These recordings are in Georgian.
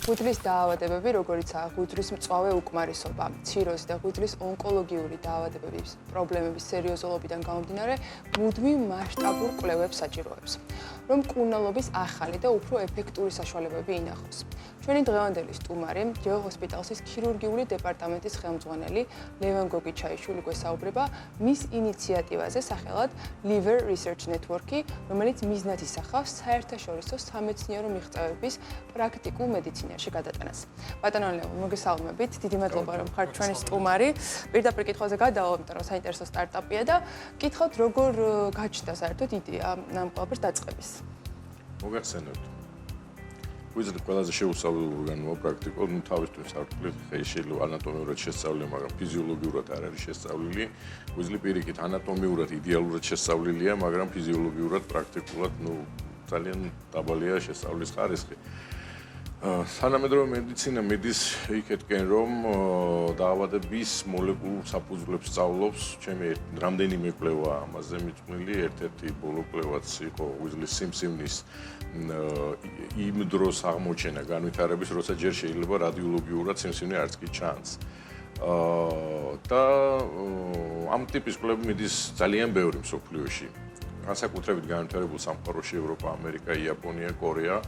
Gudlis დაავადებები, როგორიცაა გუდრის მწვავე უკმარისობა, ციროზი და გუდრის ონკოლოგიური დაავადებების პრობლემების სერიოზულობიდან გამომდინარე, მუდმივ მასშტაბურ კვლევებს საჭიროებს, რომ მკურნალობის ახალი და უფრო ეფექტური საშუალებები ინახოს. ჩვენი დღევანდელი სტუმარი, გეოჰოსპიტალსის ქირურგიული დეპარტამენტის ხელმძღვანელი ლევან გოგიჩაიშვილი გვესაუბრება მის ინიციატივაზე სახელად Liver Research Network-ი, რომელიც მიზნად ისახავს საერთაშორისო სამეცნიერო მიღწევების პრაქტიკულ მედიცინაში გადატანას. ბატონო ლევან, მოგესალმებით. დიდი მადლობა, რომ ხართ ჩვენი სტუმარი. პირდაპირ კითხვაზე გადავალ, იმიტომ რომ საინტერესო სტარტაპია და გითხავთ, როგორ გაჩნდა საერთოდ იდეა ამ ყველაფერს დაწყების. მოგახსენებთ. ვიზრდ ყველაზე შეუსწავლელი ორგანოა პრაქტიკულად, თავისთვის არტყლით შეიძლება ანატომიურად შესწავლილი, მაგრამ ფიზიოლოგიურად არ არის შესწავლილი. ვიზრდ პირიქით ანატომიურად იდეალურად შესწავლილია, მაგრამ ფიზიოლოგიურად პრაქტიკულად, ძალიან დაბალია შესწავლის ხარისხი. Თანამედროვე მედიცინა მიდის იქეთკენ, რომ დაავადების მოლეკულურ საფუძვლებს სწავლობს. ჩემი რამდენიმე კვლევა ამაზე მიწყვნილი, ერთ-ერთი ბოლო კვლევაც იყო უიზლის სიმსივნის იმ დროს აღმოჩენა განვითარების, როცა ჯერ შეიძლება რადიოლოგიურად სიმსივნე არც კი ჩანს. და ამ ტიპის კვლევები მიდის ძალიან ბევრი მსოფლიოში. განსაკუთრებით განვითარებულ სამყაროში ევროპა, ამერიკა, იაპონია, კორეა.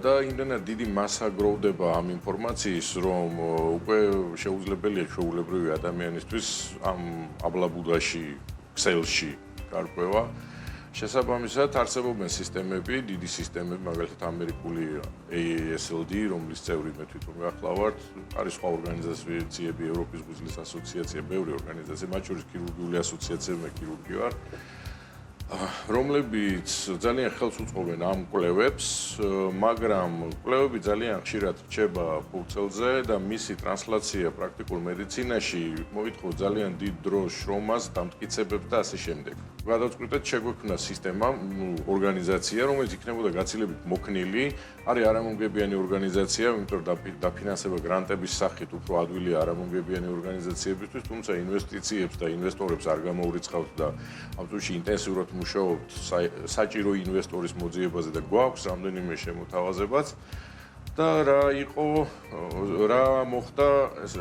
და იმდენად დიდი მასა გროვდება ამ ინფორმაციის, რომ უკვე შეუძლებელია ჩვეულებრივი ადამიანისთვის ამ აბლაბუდაში, ქსელში გარკვევა. შესაბამისად, არსებობენ სისტემები, დიდი სისტემები, მაგალითად ამერიკული AASLD, რომლის წევრი მე თვითონ ვახლავართ, არის სხვა ორგანიზაციები, ევროპის გუძლის ასოციაცია, ბევრი ორგანიზაცია, მათ შორის ქირურგიული ასოციაცია, მე ქირურგი ვარ. რომლებიც ძალიან ხელს უწყობენ ამ კვლევებს, მაგრამ კვლევები ძალიან ხშირად რჩება ფურცელზე და მისი ტრანსლაცია პრაქტიკულ მედიცინაში მოითხოვს ძალიან დიდ დროს, შრომას, დამტკიცებებს და ასე შემდეგ. გადავწყვიტეთ, შეგვექმნა სისტემა, ორგანიზაცია, რომელიც იქნებოდა გაცილებით მოქნილი, არის არამომგებიანი ორგანიზაცია, იმიტომ რომ დაფინანსება გრანტების სახით უფრო ადვილია არამომგებიანი ორგანიზაციებისთვის, თუმცა ინვესტიციებს და ინვესტორებს არ გამოურიცხავთ და ამ წუთში ინტენსიურად მუშაობთ საჭირო ინვესტორის მოძიებაზე და გვაქვს რამდენიმე შემოთავაზებაც და რა მოხდა,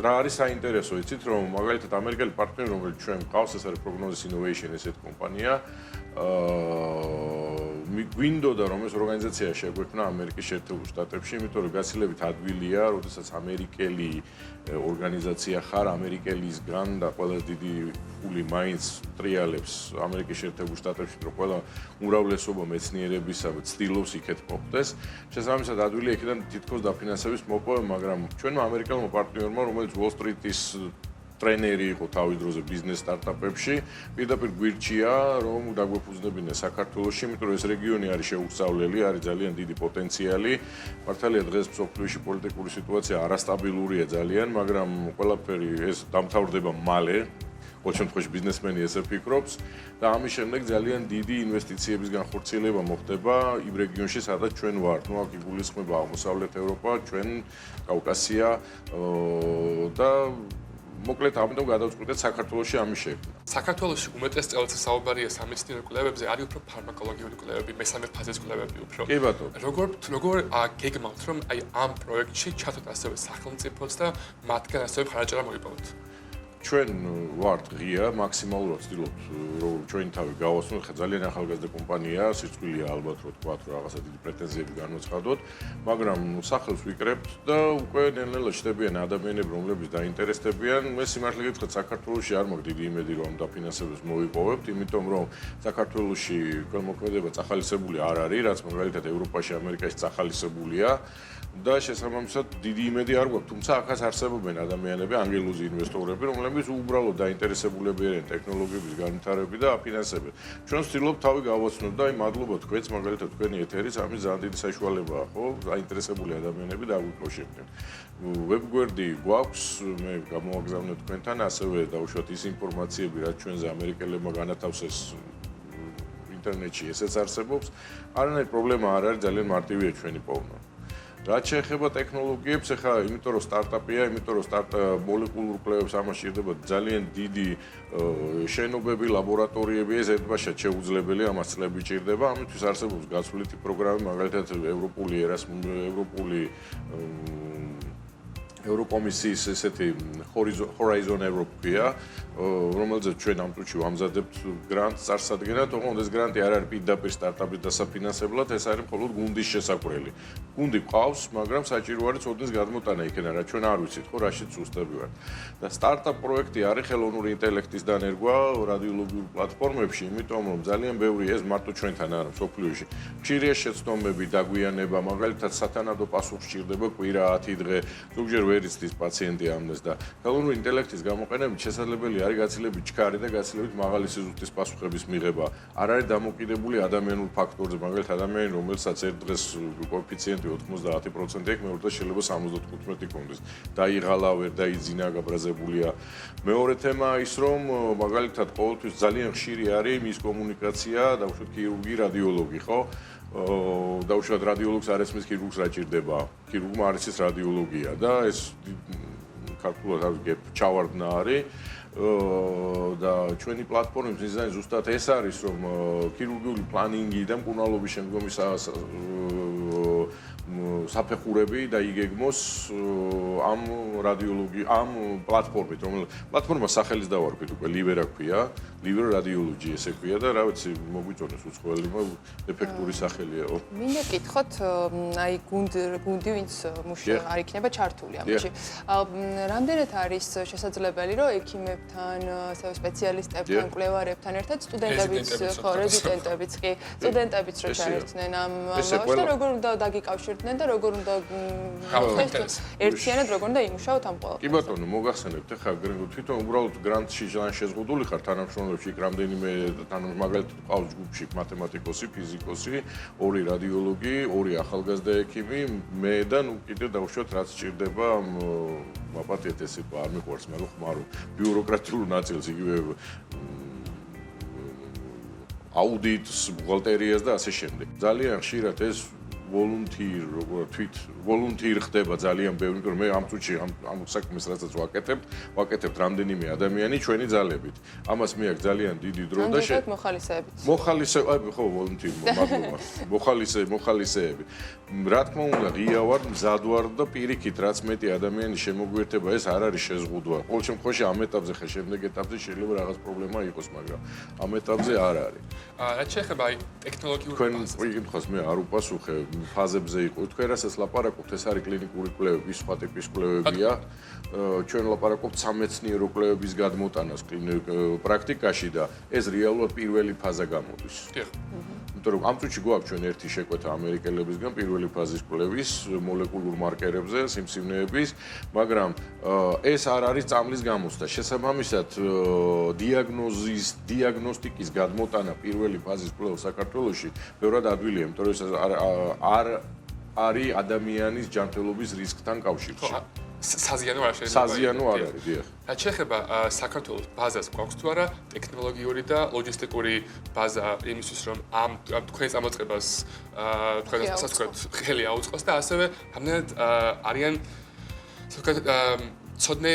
რა არის საინტერესო, იცით რომ მაგალითად ამერიკელი პარტნიორი, რომელიც ჩვენ გვყავს, ეს არის Prognosis Innovation ესეთ კომპანია, გვინდოდა რომ ეს ორგანიზაცია შეგვექმნა ამერიკის შეერთებულ შტატებში, იმიტომ რომ გაცილებით ადვილია, როდესაც ამერიკელი ორგანიზაცია ხარ, ამერიკელისგან და ყველაზე დიდი ფული მაინც ტრიალებს ამერიკის შეერთებულ შტატებში, რომ ყველა უმრავლესობა მეცნიერებისა ცდილობს იქეთ მოხდეს. შესაბამისად, ადვილია იქიდან თითქოს დაფინანსების მოპოვება, მაგრამ ჩვენმა ამერიკელმა პარტნიორმა, რომელიც Wall Street-ის ტრენერი იყო თავის დროზე ბიზნეს სტარტაპებში, პირდაპირ გვირჩია, რომ დაგვეფუძნებინე საქართველოში, იმიტომ რომ ეს რეგიონი არის შეუსწავლელი, არის ძალიან დიდი პოტენციალი. მართალია დღეს მსოფლიოში პოლიტიკური სიტუაცია არასტაბილურია ძალიან, მაგრამ ყველაფერი ეს დამთავრდება მალე. ყოველ შემთხვევაში ბიზნესმენი ესე ფიქრობს და ამის შემდეგ ძალიან დიდი ინვესტიციების განხორციელება მოხდება იმ რეგიონში, სადაც ჩვენ ვართ. აქ იგულისხმება აღმოსავლეთ ევროპა, ჩვენ კავკასია და მოკლედ ამიტომ გადავწყვიტეთ საქართველოში ამის შექმნა. საქართველოში უმეტესწილად საუბარია სამეცნიერო კვლევებზე, არის უფრო ფარმაკოლოგიური კვლევები, მესამე ფაზის კვლევები უფრო. კი ბატონო. როგორ გეგმავთ, რომ აი ამ პროექტში ჩათოთ ასევე სახელმწიფოც და მათგან ასევე ხარაჯერა მოიპოვოთ? ჩვენ ვართ ღია, მაქსიმალურად ვცდილობთ, რომ ჩვენი თავი გავასწროთ, ძალიან ახალგაზრდა კომპანია, სიცხვილეა ალბათ რო თქვათ, რომ რაღაცა დიდი პრეტენზიები განვაცხადოთ, მაგრამ სახელს ვიკრებთ და უკვე ნელ-ნელა ჩდებიან ადამიანები, რომლებიც დაინტერესდებიან. მე სიმართლე გითხრათ, საქართველოში არ მაქვს დიდი იმედი, რომ ამ დაფინანსებას მოვიპოვებთ, იმიტომ რომ საქართველოში კველმოქმედება წახალისებული არ არის, რაც მაგალითად ევროპაში, ამერიკაში წახალისებულია. და შესაბამისად დიდი იმედი არ გვაქვს, თუმცა ახაც არსებობენ ადამიანები, ანგელოზი ინვესტორები, რომლებიც უბრალოდ დაინტერესებულები არიან ტექნოლოგიების განვითარებით და აფინანსებენ. ჩვენ ვცდილობთ თავი გავაცნოთ და მადლობა თქვენს, მაგალითად თქვენი ეთერის ამის ძალიან დიდი საშუალებაა, ხო? დაინტერესებული ადამიანები დაგვიკავშირდნენ. ვებგვერდი გვაქვს, მე გამოვაგზავნე თქვენთან, ასევე დავუშვათ ის ინფორმაციები, რაც ჩვენზე ამერიკელებმა განათავსეს ინტერნეტში, ესეც არსებობს. არანაირი პრობლემა არ არის, ძალიან მარტივია ჩვენი პოვნა. რაც შეეხება ტექნოლოგიებს, ეხლა იმიტომ რომ სტარტაპია, იმიტომ რომ მოლეკულურ კვლევებს ამას სჭირდება ძალიან დიდი შენობები, ლაბორატორიები, ეს ერთბაშად შეუძლებელია, ამას წლები ჭირდება, ამისთვის არსებობს გაცვლითი პროგრამები, მაგალითად ევროკომისიის ესეთი Horizon Europe ქვია, რომელზეც ჩვენ ამ წუთში ვამზადებთ გრანტს წარსადგენად, თუმცა ეს გრანტი არ არის პირდაპირ სტარტაპის დასაფინანსებლად, ეს არის მხოლოდ გუნდის შესაკვირველი. გუნდი ყავს, მაგრამ საჭირო არის ცოდნის გადმოტანა იქიდან, რა ჩვენ არ ვიცით, ხო, რაშიც სუსტები ვართ. და სტარტაპ პროექტი არის ხელოვნური ინტელექტის დანერგვა რადიოლოგიურ პლატფორმებში, იმიტომ რომ ძალიან ბევრი ეს მარტო ჩვენთან არა, მსოფლიოში. ხშირია შეცდომები, დაგვიანება, მაგალითად სათანადო პასუხი სჭირდება კვირა 10 დღე, ზოგჯერ ვერ იცდის პაციენტი ამას და ხელოვნური ინტელექტის გამოყენებით შესაძლებელი არის გაცილებით ჩქარი და გაცილებით მაღალი სიზუსტის პასუხების მიღება. არ არის დამოკიდებული ადამიანურ ფაქტორზე, მაგალითად ადამიანი, რომელსაც ერთ დღეს კოეფიციენტი 90% აქვს, მეორე დღეს შეიძლება 75 კონდეს. დაიღალა, ვერ დაიძინა, გაბრაზებულია. მეორე თემა ის, რომ მაგალითად ყოველთვის ძალიან ხშირი არის მის კომუნიკაცია, დაუშვათ ქირურგი, რადიოლოგი, ხო? დაუშვათ რადიოლოგს არ ესმის ქირურგს რა ჭირდება. ქირურგმა არ იცის რადიოლოგია და ეს ქართულად არის ჩავარდნა არის და ჩვენი პლატფორმის მიზანი ზუსტად ეს არის, რომ ქირურგიული პლანინგი და მკურნალობის შემდგომი საფეხურები და იგეგმოს ამ ამ პლატფორმით, რომელიც პლატფორმას სახელის დავარქვით უკვე ლივერა ქვია, ლივერ რადიოლოგი ესე ქვია და რა ვიცი მოგვიწონეს უცხოელი ეფექტური სახელია. მინდა გითხოთ, აი გუნდი ვინც მუშაობს არ იქნება ჩართული ამაში. რამდენად არის შესაძლებელი, რომ ექიმებთან, სპეციალისტებთან, კვლევარებთან ერთად სტუდენტებიც, ხო, რეზიდენტებიც კი, სტუდენტებიც რო ჩაერთნენ ამ ამბავში და როგორ უნდა დაგიკავშირდნენ და როგორ უნდა ერთიანად როგორ უნდა იმუშაოთ ამ ყველაფერს. კი ბატონო, მოგახსენებთ, ეხლა თვითონ უბრალოდ გრანტში შეზღუდული ხარ თანამშრომლებში, რამდენიმე მაგალითად ყავს ჯგუფში მათემატიკოსი, ფიზიკოსი, 2 რადიოლოგი, 2 ახალგაზრდა ექიმი, მე და ნუ კიდე დავუშვათ რაც სჭირდება მაპატიეთ ეს სიტყვა არ მიყვარს, მე ხმარო ბიუროკრატიულ ნაწილს, იგივე აუდიტს, ბუღალტერიას და ასე შემდეგ. ძალიან ხშირად ეს volunteer ხდება ძალიან ბევრი, იმიტომ რომ მე ამ წუთში ამ საქმეს რასაც ვაკეთებთ რამდენიმე ადამიანი ჩვენი ძალებით. ამას მე აქვს ძალიან დიდი დრო და მოხალისეებით. მოხალისეები, ხო, volunteer, მადლობა. მოხალისეები. რა თქმა უნდა, ღია ვარ, მზად ვარ და პირიქით, რაც მეტი ადამიანი შემოგვიერთება, ეს არ არის შეზღუდვა. ყოველ შემთხვევაში ამ ეტაპზე ხე შემდეგ ეტაპზე შეიძლება რაღაც პრობლემა იყოს, მაგრამ ამ ეტაპზე არ არის. რაც შეეხება აი ტექნოლოგიურ ბაზას. თქვენ იკითხავს, მე არ უპასუხე ფაზებზე იყო. თქვენ რასაც ლაპარაკობთ, ეს არის კლინიკური კვლევები, სხვა ტიპის კვლევებია. ჩვენ ლაპარაკობთ სამეცნიერო კვლევების გადმოტანას პრაქტიკაში და ეს რეალურად პირველი ფაზა გამოდის. იმიტომ რომ ამ წუთში გვაქვს ჩვენ ერთი შეკვეთა ამერიკელებისგან პირველი ფაზის კვლევის მოლეკულურ მარკერებზე, სიმსივნეების, მაგრამ ეს არ არის წამლის გამოცდა. შესაბამისად, დიაგნოსტიკის გადმოტანა პირველი ფაზის კვლევას საქართველოში ბევრად ადვილია, იმიტომ რომ ეს არის ადამიანის ჯანმრთელობის რისკთან კავშირში. საზიანო არ შეიძლება. საზიანო არ არის, დიახ. რაც შეეხება საქართველოს ბაზას გვაქვს თუ არა ტექნოლოგიური და ლოჯისტიკური ბაზა იმისთვის რომ ამ თქვენს ამოწყებას თქვენ ასაც ხელი აუწყოს და ასევე რამდენად არიან ცოდნე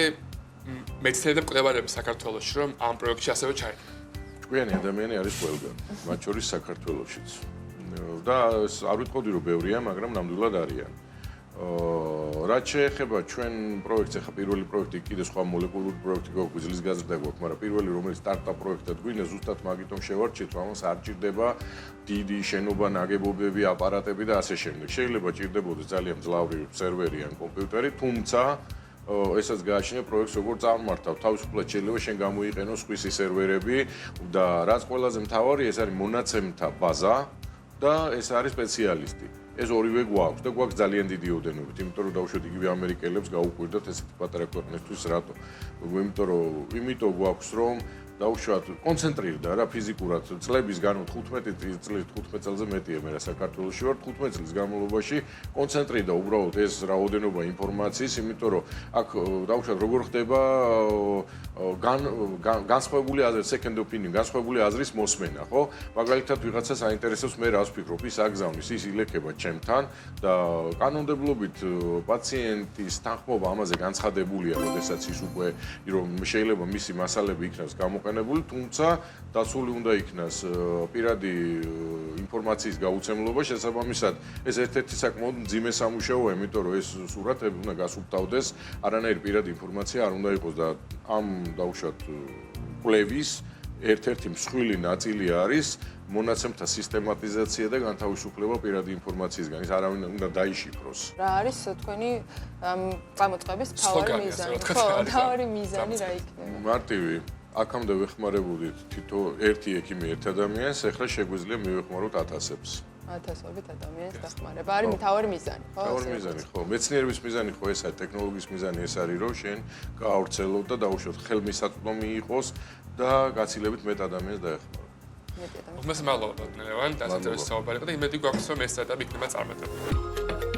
მეცნიერები და მკვლევარები საქართველოში რომ ამ პროექტში ასევე ჩაერთონ. ჭკვიანი ადამიანი არის ყველგან, მათ შორის საქართველოშიც. და არ ვიტყოდი რომ ბევრია, მაგრამ ნამდვილად არიან. რაც შეეხება ჩვენ პროექტს, ახლა პირველი პროექტი კიდე სხვა მოლეკულური პროექტი გვაქვს, ძლის გაზრდა გვაქვს, მაგრამ პირველი რომელიც სტარტაპ პროექტად გვინდა, ზუსტად მაგიტომ შევარჩიეთ, რომ ამას არ ჭირდება დიდი შენობა, ნაგებობები, აპარატები და ასე შემდეგ. შეიძლება ჭირდებოდეს ძალიან მძლავრი სერვერი ან კომპიუტერი, თუმცა ესაც გააჩნია პროექტს როგორ წარმართავ. თავისუფლად შეიძლება შენ გამოიყენო სხვისი სერვერები და რაც ყველაზე მთავარი, ეს არის მონაცემთა ბაზა და ეს არის სპეციალისტი. ეს ორივე გვაქვს და გვაქვს ძალიან დიდი ოდენობით, იმიტომ რომ დავუშვათ იგივე ამერიკელებს გაუკვირდათ ესეთი პატარა ქვეყნისთვის რატო? იმიტომ გვაქვს რომ დაუშვათ კონცენტრირდა რა ფიზიკურად წლების განმავლობაში 15 წელზე მეტია მე რა საქართველოში ვარ 15 წლის განმავლობაში კონცენტრირდა უბრალოდ ეს რაოდენობა ინფორმაციის იმიტომ რომ აქ დაუშვათ როგორ ხდება განსხვავებული აზრის second opinion განსხვავებული აზრის მოსმენა ხო მაგალითად ვიღაცა საინტერესოს მე რას ვფიქრობ ის აგზავნის ის ილექება ჩემთან და კანონმდებლობით პაციენტის თანხმობა ამაზე განცხადებულია როდესაც ის უკვე რომ შეიძლება მისი მასალები იქნას გამოყენებული თუმცა დასული უნდა იქნას პირადი ინფორმაციის გაუცემლობა შესაბამისად ეს ერთ-ერთი საკმაოდ მძიმე სამუშაოა იმიტომ რომ ეს სურათები უნდა გასუფთავდეს არანაირი პირადი ინფორმაცია არ უნდა იყოს და ამ დაუშვათ კვლევის ერთ-ერთი მსხვილი ნაწილი არის მონაცემთა სისტემატიზაცია და განთავისუფლება პირადი ინფორმაციისგან. ის არავინ უნდა დაიშიფროს. რა არის თქვენი გამოწყების მთავარი მიზანი? ხო, მთავარი მიზანი რა იქნება? მარტივი. აქამდე ვეხმარებოდით თითო ერთი ექიმი ერთ ადამიანს, ახლა შეგვიძლია მივეხმაროთ ათასებს. ათასობით ადამიანს დახმარება არის მთავარი მიზანი, ხო? მთავარი მიზანი, ხო. მეცნიერების მიზანი ხო ეს არის, ტექნოლოგიის მიზანი ეს არის, რომ შენ გაავრცელო და დაუშვათ ხელმისაწვდომი იყოს და გაცილებით მეტ ადამიანს დაეხმარო. უმეტეს მადლობა, ლევან, დასაწყისში საუბარი იყო და იმედი გვაქვს რომ ეს ეტაპი იქნება წარმატებული.